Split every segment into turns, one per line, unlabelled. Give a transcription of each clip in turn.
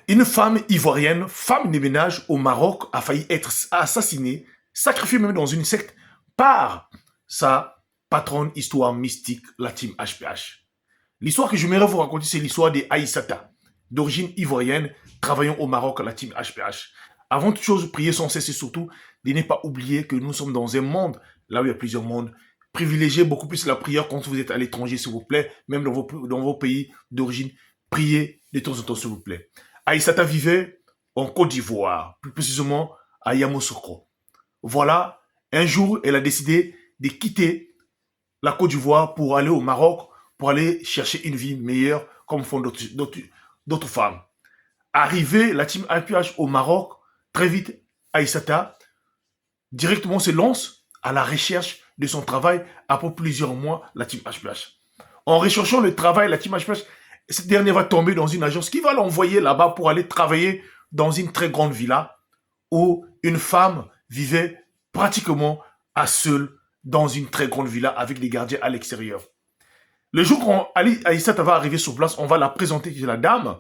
Une femme ivoirienne, femme de ménage au Maroc, a failli être assassinée, sacrifiée même dans une secte par sa patronne histoire mystique, la team HPH. L'histoire que je j'aimerais vous raconter, c'est l'histoire des Aïssata, d'origine ivoirienne, travaillant au Maroc, la team HPH. Avant toute chose, priez sans cesse et surtout de ne pas oublier que nous sommes dans un monde, là où il y a plusieurs mondes. Privilégiez beaucoup plus la prière quand vous êtes à l'étranger, s'il vous plaît, même dans vos pays d'origine. Priez de temps en temps, s'il vous plaît. Aïssata vivait en Côte d'Ivoire, plus précisément à Yamoussoukro. Voilà, un jour, elle a décidé de quitter la Côte d'Ivoire pour aller au Maroc, pour aller chercher une vie meilleure, comme font d'autres femmes. Arrivée, la team APH au Maroc, très vite, Aïssata directement se lance à la recherche de son travail après plusieurs mois, la team HPH. En recherchant le travail, la team HPH, cette dernière va tomber dans une agence qui va l'envoyer là-bas pour aller travailler dans une très grande villa où une femme vivait pratiquement à seule dans une très grande villa avec des gardiens à l'extérieur. Le jour où Aïssata va arriver sur place, on va la présenter à la dame.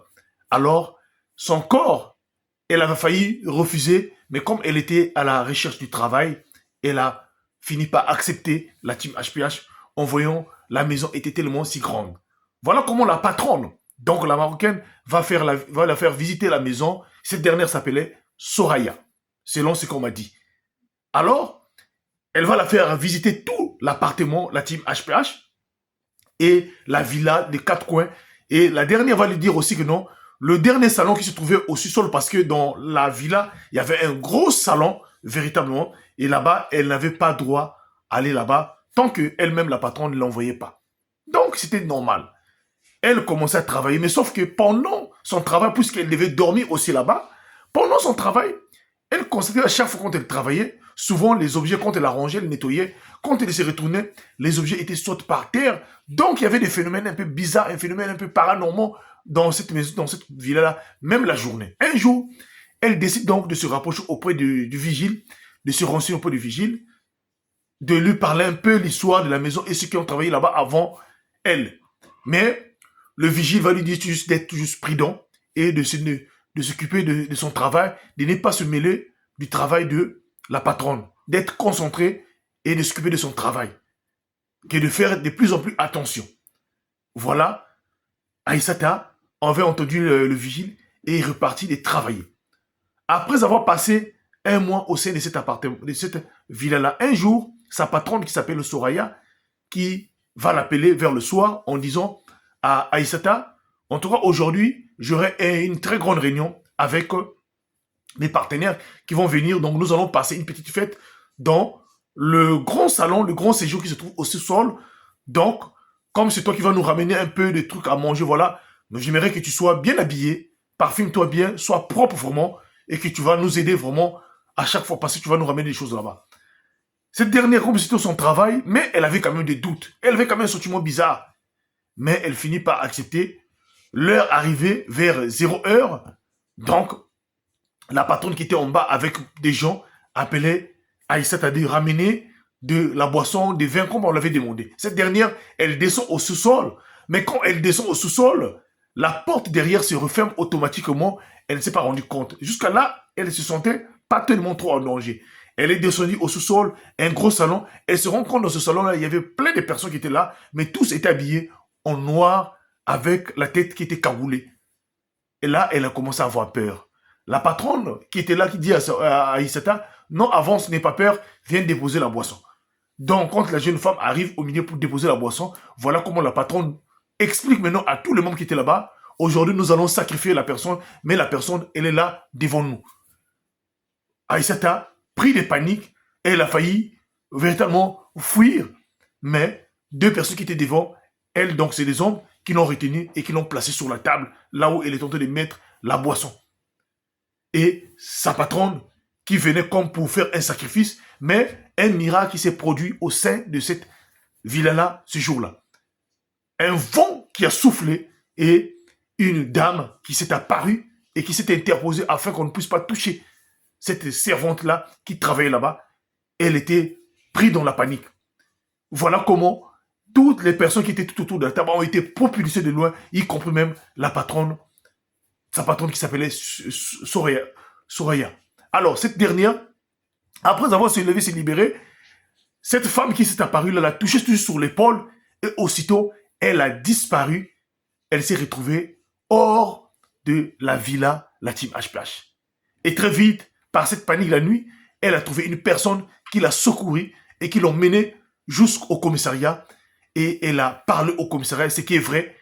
Alors, son corps, elle avait failli refuser, mais comme elle était à la recherche du travail, elle a fini par accepter la team HPH en voyant la maison était tellement si grande. Voilà comment la patronne, donc la Marocaine, va la faire visiter la maison. Cette dernière s'appelait Soraya, selon ce qu'on m'a dit. Alors, elle va la faire visiter tout l'appartement, la team HPH, et la villa des quatre coins. Et la dernière va lui dire aussi que non, le dernier salon qui se trouvait au sous-sol, parce que dans la villa, il y avait un gros salon, véritablement, et là-bas, elle n'avait pas droit à aller là-bas, tant qu'elle-même, la patronne, ne l'envoyait pas. Donc, c'était normal. Elle commençait à travailler, mais sauf que pendant son travail, puisqu'elle devait dormir aussi là-bas, pendant son travail, elle constatait à chaque fois quand elle travaillait, souvent les objets, quand elle arrangeait, elle nettoyait, quand elle se retournait, les objets étaient sautés par terre. Donc il y avait des phénomènes un peu bizarres, un phénomène un peu paranormaux dans cette maison, dans cette villa-là, même la journée. Un jour, elle décide donc de se rapprocher auprès du vigile, de se renseigner auprès du vigile, de lui parler un peu l'histoire de la maison et ceux qui ont travaillé là-bas avant elle. Mais le vigile va lui dire juste d'être juste prudent et de s'occuper de son travail, de ne pas se mêler du travail de la patronne, d'être concentré et de s'occuper de son travail, et de faire de plus en plus attention. Voilà, Aïssata avait entendu le vigile et est reparti de travailler. Après avoir passé un mois au sein de cet appartement, de cette villa-là, un jour, sa patronne qui s'appelle Soraya, qui va l'appeler vers le soir en disant à Aïssata, en tout cas aujourd'hui, j'aurai une très grande réunion avec mes partenaires qui vont venir. Donc nous allons passer une petite fête dans le grand salon, le grand séjour qui se trouve au sous-sol. Donc, comme c'est toi qui vas nous ramener un peu de trucs à manger, voilà, j'aimerais que tu sois bien habillé, parfume-toi bien, sois propre vraiment, et que tu vas nous aider vraiment à chaque fois parce que tu vas nous ramener des choses là-bas. Cette dernière, comme c'était son travail, mais elle avait quand même des doutes. Elle avait quand même un sentiment bizarre. Mais elle finit par accepter. L'heure arrivée vers 0 heure. Donc, la patronne qui était en bas avec des gens appelait Aïssata de ramener de la boisson, des vins comme on l'avait demandé. Cette dernière, elle descend au sous-sol. Mais quand elle descend au sous-sol, la porte derrière se referme automatiquement. Elle ne s'est pas rendue compte. Jusqu'à là, elle se sentait pas tellement trop en danger. Elle est descendue au sous-sol, un gros salon. Elle se rend compte dans ce salon-là, il y avait plein de personnes qui étaient là, mais tous étaient habillés en noir avec la tête qui était cagoulée. Et là, elle a commencé à avoir peur. La patronne qui était là, qui dit à Aïssata, non, avance, n'aie pas peur, viens déposer la boisson. Donc, quand la jeune femme arrive au milieu pour déposer la boisson, voilà comment la patronne explique maintenant à tout le monde qui était là-bas, aujourd'hui, nous allons sacrifier la personne, mais la personne, elle est là devant nous. Aïssata, pris de panique, elle a failli véritablement fuir. Mais deux personnes qui étaient devant, elle, donc c'est des hommes qui l'ont retenue et qui l'ont placée sur la table, là où elle est en train de mettre la boisson. Et sa patronne, qui venait comme pour faire un sacrifice, mais un miracle qui s'est produit au sein de cette villa-là, ce jour-là. Un vent qui a soufflé et une dame qui s'est apparue et qui s'est interposée afin qu'on ne puisse pas toucher cette servante-là qui travaillait là-bas. Elle était prise dans la panique. Voilà comment toutes les personnes qui étaient tout autour de la table ont été propulsées de loin, y compris même la patronne sa patronne qui s'appelait Soraya. Alors, cette dernière, après avoir se levé, se libéré, cette femme qui s'est apparue, là, l'a touché sur l'épaule et aussitôt, elle a disparu. Elle s'est retrouvée hors de la villa, la team HPH. Et très vite, par cette panique la nuit, elle a trouvé une personne qui l'a secouru et qui l'ont menée jusqu'au commissariat. Et elle a parlé au commissariat, ce qui est vrai.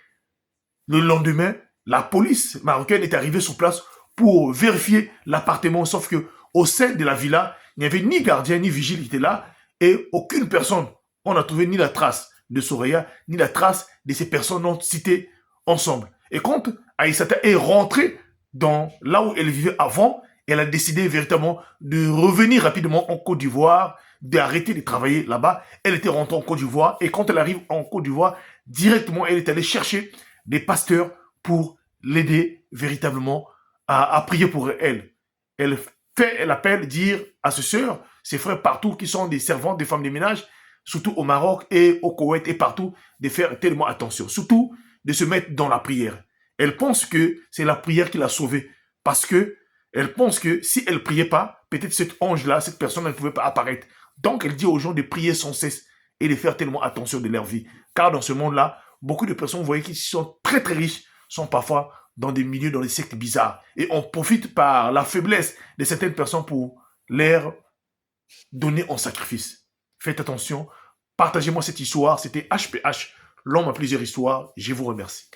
Le lendemain, la police marocaine est arrivée sur place pour vérifier l'appartement, sauf que au sein de la villa, il n'y avait ni gardien, ni vigile qui était là, et aucune personne. On n'a trouvé ni la trace de Soraya, ni la trace de ces personnes non citées ensemble. Et quand Aïssata est rentrée dans là où elle vivait avant, elle a décidé véritablement de revenir rapidement en Côte d'Ivoire, d'arrêter de travailler là-bas. Elle était rentrée en Côte d'Ivoire, et quand elle arrive en Côte d'Ivoire, directement, elle est allée chercher des pasteurs pour l'aider véritablement à prier pour elle. Elle fait l'appel, dire à ses sœurs, ses frères partout qui sont des servantes, des femmes de ménage, surtout au Maroc et au Koweït et partout, de faire tellement attention. Surtout de se mettre dans la prière. Elle pense que c'est la prière qui l'a sauvée. Parce que elle pense que si elle ne priait pas, peut-être cet ange-là, cette personne ne pouvait pas apparaître. Donc elle dit aux gens de prier sans cesse et de faire tellement attention de leur vie. Car dans ce monde-là, beaucoup de personnes, vous voyez, qui sont très très riches, sont parfois dans des milieux, dans des sectes bizarres. Et on profite par la faiblesse de certaines personnes pour leur donner en sacrifice. Faites attention. Partagez-moi cette histoire. C'était HPH, l'homme à plusieurs histoires. Je vous remercie.